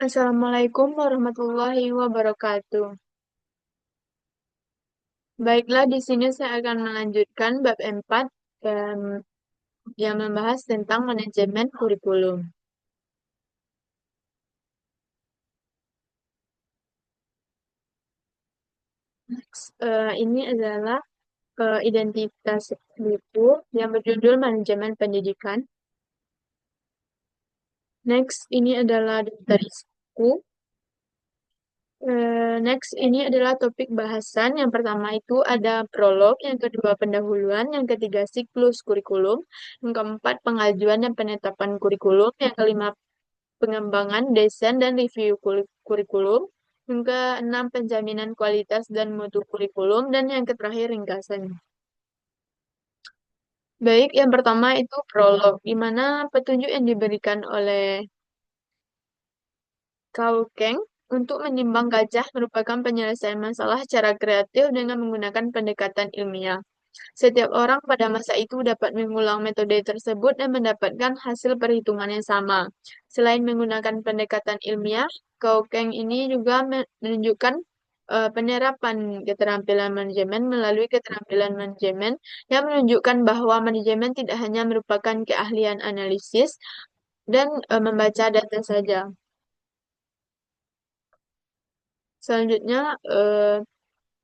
Assalamualaikum warahmatullahi wabarakatuh. Baiklah, di sini saya akan melanjutkan bab 4 em, yang membahas tentang manajemen kurikulum. Ini adalah identitas buku yang berjudul Manajemen Pendidikan. Next, ini adalah daftar isiku. Next, ini adalah topik bahasan. Yang pertama itu ada prolog, yang kedua pendahuluan, yang ketiga siklus kurikulum, yang keempat pengajuan dan penetapan kurikulum, yang kelima pengembangan, desain, dan review kurikulum, yang keenam penjaminan kualitas dan mutu kurikulum, dan yang terakhir ringkasan. Baik, yang pertama itu prolog, di mana petunjuk yang diberikan oleh Kaukeng untuk menimbang gajah merupakan penyelesaian masalah secara kreatif dengan menggunakan pendekatan ilmiah. Setiap orang pada masa itu dapat mengulang metode tersebut dan mendapatkan hasil perhitungan yang sama. Selain menggunakan pendekatan ilmiah, Kaukeng ini juga menunjukkan penerapan keterampilan manajemen melalui keterampilan manajemen yang menunjukkan bahwa manajemen tidak hanya merupakan keahlian analisis dan membaca data saja. Selanjutnya,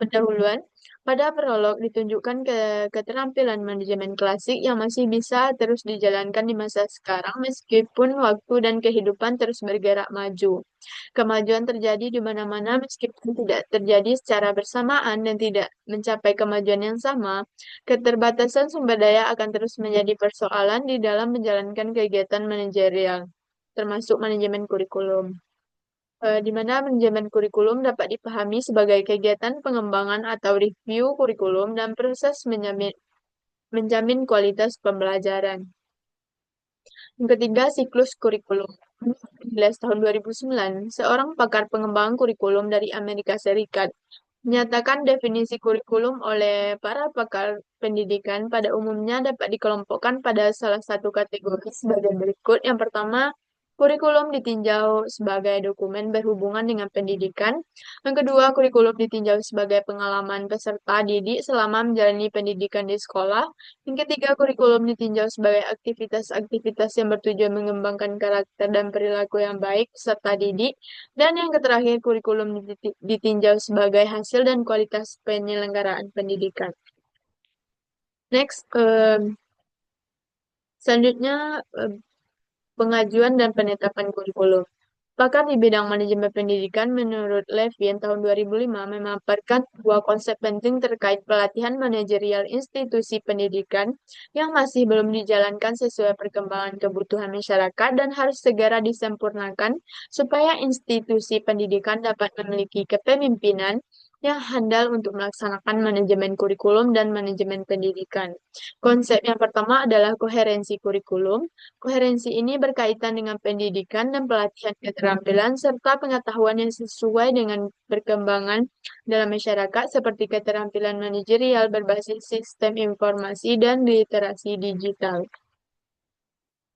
pendahuluan. Pada prolog ditunjukkan keterampilan manajemen klasik yang masih bisa terus dijalankan di masa sekarang meskipun waktu dan kehidupan terus bergerak maju. Kemajuan terjadi di mana-mana meskipun tidak terjadi secara bersamaan dan tidak mencapai kemajuan yang sama. Keterbatasan sumber daya akan terus menjadi persoalan di dalam menjalankan kegiatan manajerial, termasuk manajemen kurikulum, di mana manajemen kurikulum dapat dipahami sebagai kegiatan pengembangan atau review kurikulum dan proses menjamin kualitas pembelajaran. Yang ketiga, siklus kurikulum. 11 tahun 2009, seorang pakar pengembangan kurikulum dari Amerika Serikat menyatakan definisi kurikulum oleh para pakar pendidikan pada umumnya dapat dikelompokkan pada salah satu kategori sebagai berikut. Yang pertama, kurikulum ditinjau sebagai dokumen berhubungan dengan pendidikan. Yang kedua, kurikulum ditinjau sebagai pengalaman peserta didik selama menjalani pendidikan di sekolah. Yang ketiga, kurikulum ditinjau sebagai aktivitas-aktivitas yang bertujuan mengembangkan karakter dan perilaku yang baik peserta didik. Dan yang terakhir, kurikulum ditinjau sebagai hasil dan kualitas penyelenggaraan pendidikan. Next, selanjutnya pengajuan dan penetapan kurikulum. Pakar di bidang manajemen pendidikan menurut Levin tahun 2005 memaparkan dua konsep penting terkait pelatihan manajerial institusi pendidikan yang masih belum dijalankan sesuai perkembangan kebutuhan masyarakat dan harus segera disempurnakan supaya institusi pendidikan dapat memiliki kepemimpinan yang handal untuk melaksanakan manajemen kurikulum dan manajemen pendidikan. Konsep yang pertama adalah koherensi kurikulum. Koherensi ini berkaitan dengan pendidikan dan pelatihan keterampilan serta pengetahuan yang sesuai dengan perkembangan dalam masyarakat seperti keterampilan manajerial berbasis sistem informasi dan literasi digital.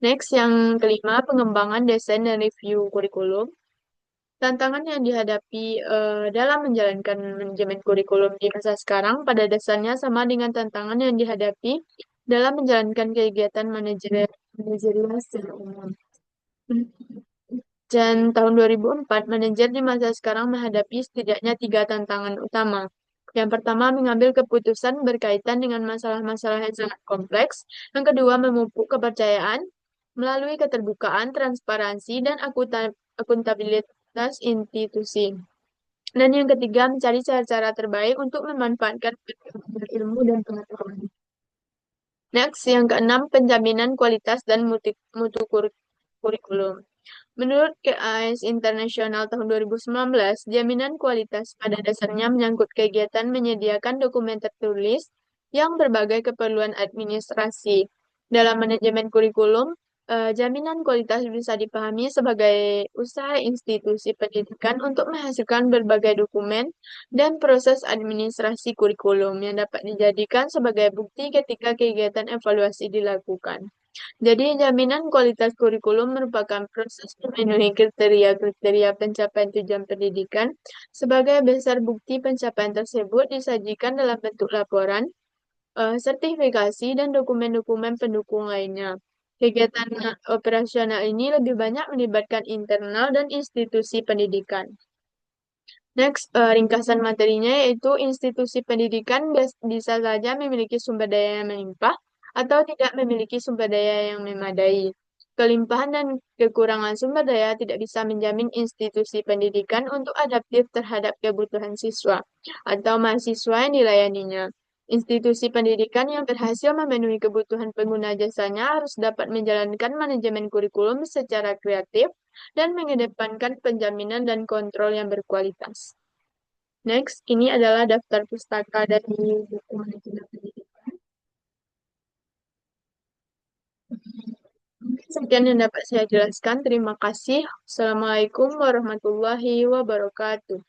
Next, yang kelima, pengembangan desain dan review kurikulum. Tantangan yang dihadapi dalam menjalankan manajemen kurikulum di masa sekarang pada dasarnya sama dengan tantangan yang dihadapi dalam menjalankan kegiatan manajerial secara umum. Dan tahun 2004, manajer di masa sekarang menghadapi setidaknya tiga tantangan utama. Yang pertama, mengambil keputusan berkaitan dengan masalah-masalah yang sangat kompleks. Yang kedua, memupuk kepercayaan melalui keterbukaan, transparansi, dan akuntabilitas institusi. Dan yang ketiga, mencari cara-cara terbaik untuk memanfaatkan ilmu dan pengetahuan. Next, yang keenam, penjaminan kualitas dan mutu kurikulum. Menurut KAS Internasional tahun 2019, jaminan kualitas pada dasarnya menyangkut kegiatan menyediakan dokumen tertulis yang berbagai keperluan administrasi. Dalam manajemen kurikulum, Jaminan kualitas bisa dipahami sebagai usaha institusi pendidikan untuk menghasilkan berbagai dokumen dan proses administrasi kurikulum yang dapat dijadikan sebagai bukti ketika kegiatan evaluasi dilakukan. Jadi, jaminan kualitas kurikulum merupakan proses memenuhi kriteria-kriteria pencapaian tujuan pendidikan. Sebagai dasar bukti pencapaian tersebut disajikan dalam bentuk laporan, sertifikasi, dan dokumen-dokumen pendukung lainnya. Kegiatan operasional ini lebih banyak melibatkan internal dan institusi pendidikan. Next, ringkasan materinya yaitu institusi pendidikan bisa saja memiliki sumber daya yang melimpah atau tidak memiliki sumber daya yang memadai. Kelimpahan dan kekurangan sumber daya tidak bisa menjamin institusi pendidikan untuk adaptif terhadap kebutuhan siswa atau mahasiswa yang dilayaninya. Institusi pendidikan yang berhasil memenuhi kebutuhan pengguna jasanya harus dapat menjalankan manajemen kurikulum secara kreatif dan mengedepankan penjaminan dan kontrol yang berkualitas. Next, ini adalah daftar pustaka dari buku manajemen pendidikan. Mungkin sekian yang dapat saya jelaskan. Terima kasih. Assalamualaikum warahmatullahi wabarakatuh.